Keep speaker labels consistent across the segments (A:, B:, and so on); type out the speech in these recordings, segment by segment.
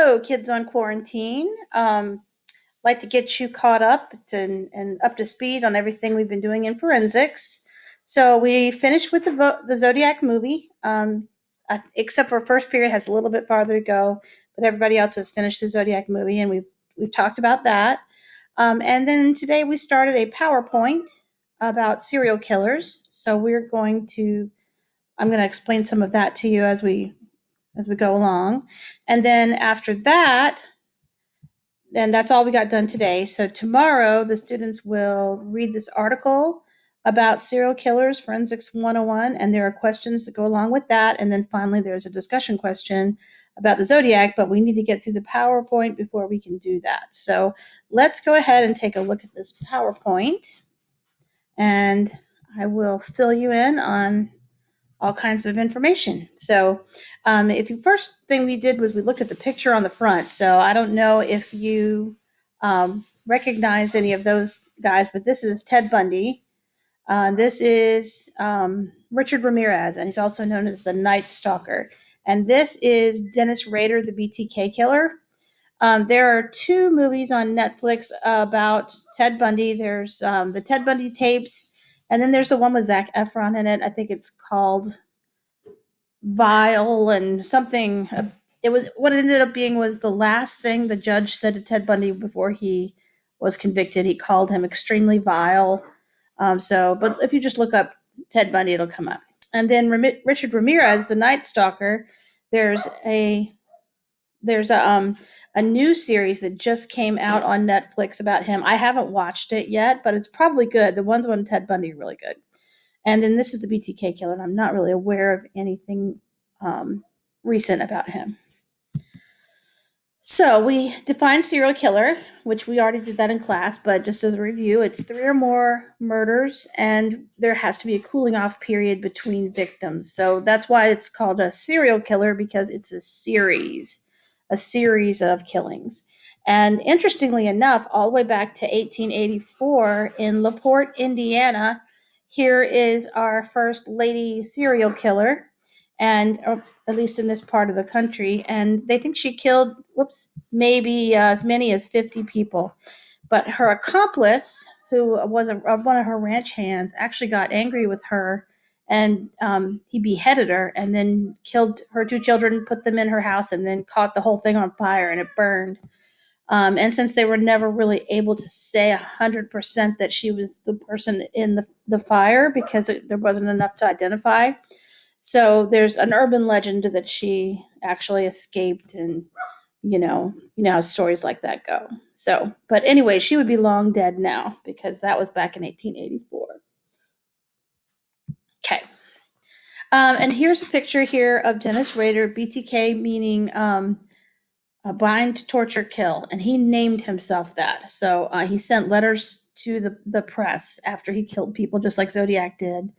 A: Hello, kids on quarantine. Like to get you caught up and up to speed on everything we've been doing in forensics. So we finished with the Zodiac movie, except for first period has a little bit farther to go, but everybody else has finished the Zodiac movie, and we've talked about that. And then today we started a PowerPoint about serial killers. So I'm going to explain some of that to you as we go along. And then after that, and that's all we got done today. So tomorrow, the students will read this article about serial killers, Forensics 101, and there are questions that go along with that. And then finally, there's a discussion question about the Zodiac, but we need to get through the PowerPoint before we can do that. So let's go ahead and take a look at this PowerPoint, and I will fill you in on all kinds of information. So first thing we did was we looked at the picture on the front. So I don't know if you recognize any of those guys, but this is Ted Bundy. This is Richard Ramirez, and he's also known as the Night Stalker. And this is Dennis Rader, the BTK killer. There are two movies on Netflix about Ted Bundy. There's the Ted Bundy tapes, and then there's the one with Zac Efron in it. I think it's called Vile and something. It was what it ended up being was the last thing the judge said to Ted Bundy before he was convicted. He called him extremely vile. But if you just look up Ted Bundy, it'll come up. And then Richard Ramirez, the Night Stalker. There's a new series that just came out on Netflix about him. I haven't watched it yet, but it's probably good. The ones on Ted Bundy are really good. And then this is the BTK killer, and I'm not really aware of anything recent about him. So we define serial killer, which we already did that in class, but just as a review, it's 3 or more murders, and there has to be a cooling off period between victims. So that's why it's called a serial killer, because it's a series of killings. And interestingly enough, all the way back to 1884 in LaPorte, Indiana, here is our first lady serial killer, and at least in this part of the country. And they think she killed, maybe as many as 50 people. But her accomplice, who was one of her ranch hands, actually got angry with her, and he beheaded her and then killed her 2 children, put them in her house, and then caught the whole thing on fire, and it burned. And since they were never really able to say 100% that she was the person in the fire, because there wasn't enough to identify, so there's an urban legend that she actually escaped, and you know how stories like that go. So, but anyway, she would be long dead now, because that was back in 1884. Okay. And here's a picture here of Dennis Rader, BTK, meaning bind, torture, kill, and he named himself that. So he sent letters to the press after he killed people, just like Zodiac did.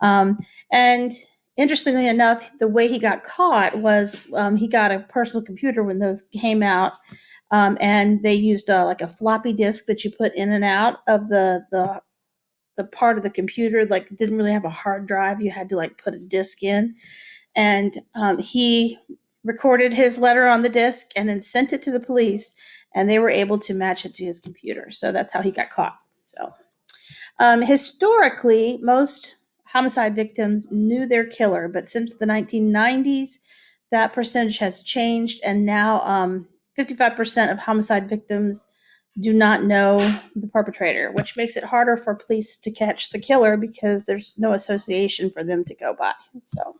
A: And interestingly enough, the way he got caught was he got a personal computer when those came out, and they used like a floppy disk that you put in and out of the part of the computer. Like, it didn't really have a hard drive. You had to like put a disk in, and he recorded his letter on the disk and then sent it to the police, and they were able to match it to his computer. So that's how he got caught. So historically, most homicide victims knew their killer, but since the 1990s, that percentage has changed, and now 55% of homicide victims do not know the perpetrator, which makes it harder for police to catch the killer because there's no association for them to go by. So,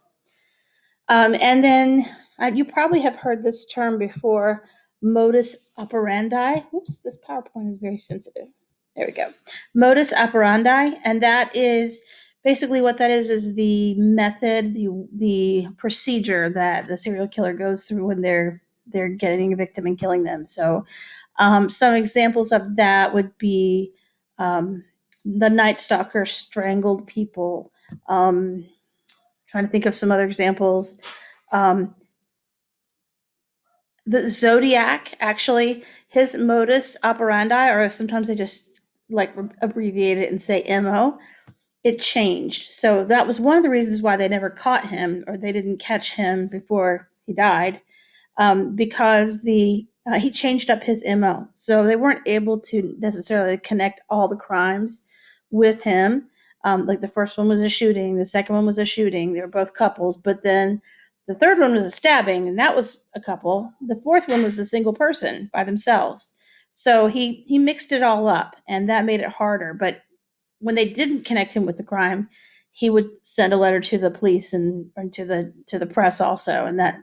A: and then you probably have heard this term before, modus operandi. Whoops, this PowerPoint is very sensitive. There we go. Modus operandi, and that is basically what that is the method, the procedure that the serial killer goes through when they're getting a victim and killing them. So some examples of that would be the Night Stalker strangled people. Trying to think of some other examples. The Zodiac, actually, his modus operandi, or sometimes they just like abbreviate it and say MO, it changed. So that was one of the reasons why they never caught him, or they didn't catch him before he died, because he changed up his MO. So they weren't able to necessarily connect all the crimes with him. Like the first one was a shooting, the second one was a shooting. They were both couples, but then the third one was a stabbing, and that was a couple. The fourth one was a single person by themselves. So he mixed it all up, and that made it harder. But when they didn't connect him with the crime, he would send a letter to the police and to the press also, and that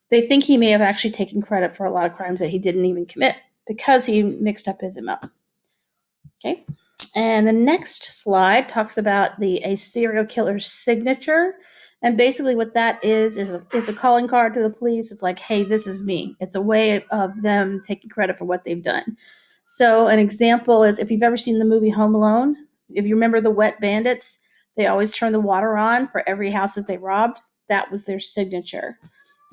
A: they think he may have actually taken credit for a lot of crimes that he didn't even commit because he mixed up his MO. Okay. And the next slide talks about a serial killer's signature. And basically, what that is it's a calling card to the police. It's like, hey, this is me. It's a way of them taking credit for what they've done. So, an example is if you've ever seen the movie Home Alone, if you remember the wet bandits, they always turn the water on for every house that they robbed. That was their signature.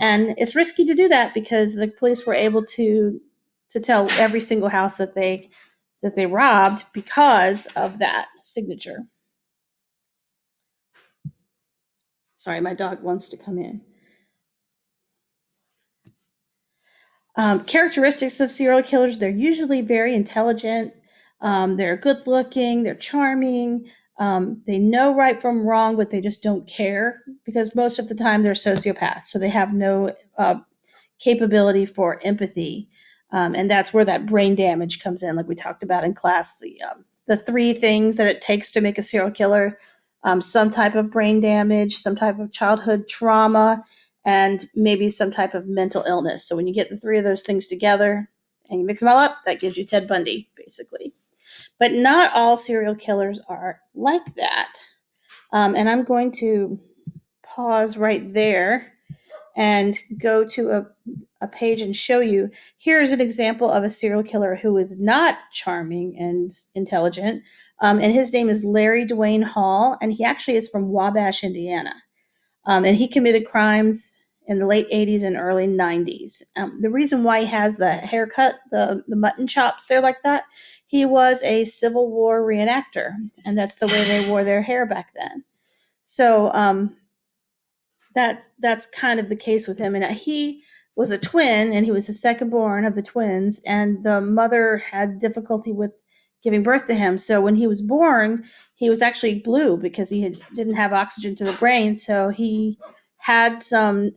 A: And it's risky to do that because the police were able to tell every single house that they robbed because of that signature. Sorry, my dog wants to come in. Characteristics of serial killers, they're usually very intelligent. They're good looking, they're charming. They know right from wrong, but they just don't care because most of the time they're sociopaths. So they have no capability for empathy. And that's where that brain damage comes in, like we talked about in class. The three things that it takes to make a serial killer: some type of brain damage, some type of childhood trauma, and maybe some type of mental illness. So when you get the three of those things together and you mix them all up, that gives you Ted Bundy, basically. But not all serial killers are like that. And I'm going to pause right there and go to a page and show you. Here's an example of a serial killer who is not charming and intelligent. And his name is Larry Dwayne Hall, and he actually is from Wabash, Indiana. And he committed crimes in the late 80s and early 90s. The reason why he has the haircut, the mutton chops there like that, he was a Civil War reenactor, and that's the way they wore their hair back then. So that's kind of the case with him. And he was a twin, and he was the second born of the twins, and the mother had difficulty with giving birth to him. So when he was born, he was actually blue because didn't have oxygen to the brain. So he had some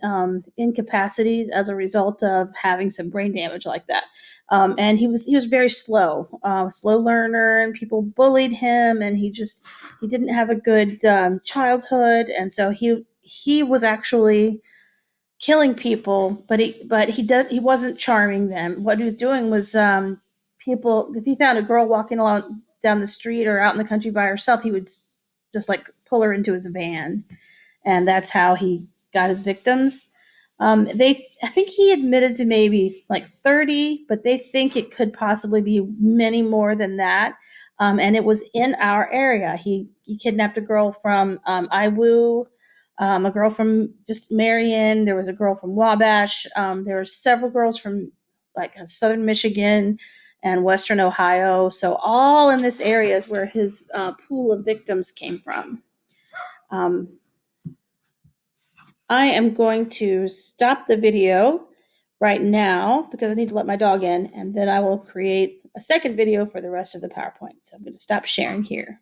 A: incapacities as a result of having some brain damage like that. And he was very slow learner, and people bullied him, and he didn't have a good childhood, and so he was actually killing people, but he wasn't charming them. What he was doing was people, if he found a girl walking along down the street or out in the country by herself, he would just like pull her into his van, and that's how he got his victims. I think he admitted to maybe like 30, but they think it could possibly be many more than that. And it was in our area. He kidnapped a girl from Iwu, a girl from just Marion. There was a girl from Wabash. There were several girls from like southern Michigan and western Ohio. So all in this area is where his pool of victims came from. I am going to stop the video right now because I need to let my dog in, and then I will create a second video for the rest of the PowerPoint. So I'm going to stop sharing here.